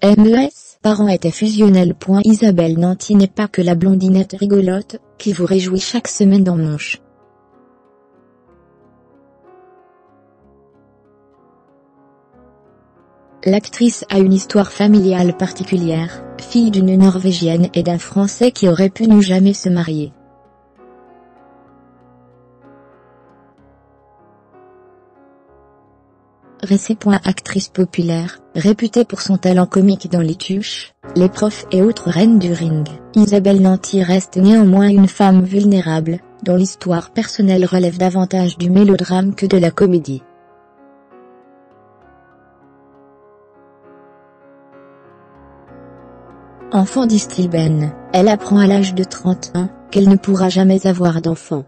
MES, parents étaient fusionnels. Isabelle Nanty n'est pas que la blondinette rigolote, qui vous réjouit chaque semaine dans Manche. L'actrice a une histoire familiale particulière, fille d'une Norvégienne et d'un Français qui auraient pu ne jamais se marier. Actrice populaire, réputée pour son talent comique dans les tuches, les profs et autres reines du ring, Isabelle Nanty reste néanmoins une femme vulnérable, dont l'histoire personnelle relève davantage du mélodrame que de la comédie. Enfant d'Istilben, elle apprend à l'âge de 30 ans, qu'elle ne pourra jamais avoir d'enfant.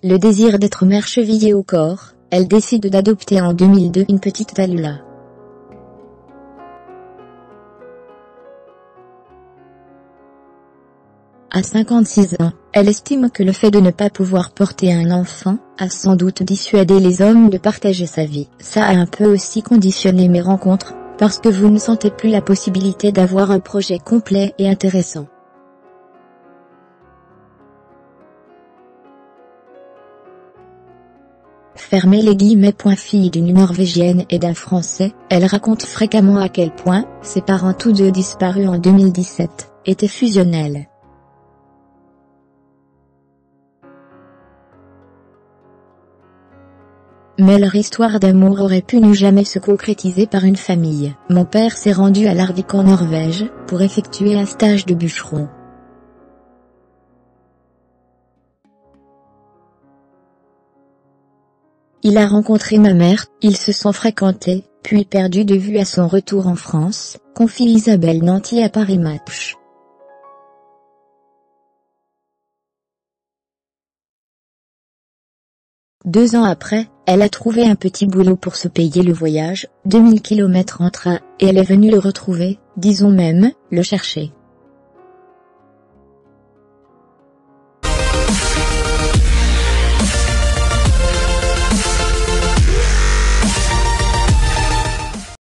Le désir d'être mère chevillée au corps, elle décide d'adopter en 2002 une petite Tallulah. À 56 ans, elle estime que le fait de ne pas pouvoir porter un enfant a sans doute dissuadé les hommes de partager sa vie. Ça a un peu aussi conditionné mes rencontres, parce que vous ne sentez plus la possibilité d'avoir un projet complet et intéressant. Fermez les guillemets. Fille d'une Norvégienne et d'un Français, elle raconte fréquemment à quel point ses parents, tous deux disparus en 2017, étaient fusionnels. Mais leur histoire d'amour aurait pu ne jamais se concrétiser par une famille. Mon père s'est rendu à Larvik en Norvège, pour effectuer un stage de bûcheron. Il a rencontré ma mère, ils se sont fréquentés, puis perdus de vue à son retour en France, confie Isabelle Nanty à Paris Match. Deux ans après, elle a trouvé un petit boulot pour se payer le voyage, 2000 km en train, et elle est venue le retrouver, disons même, le chercher.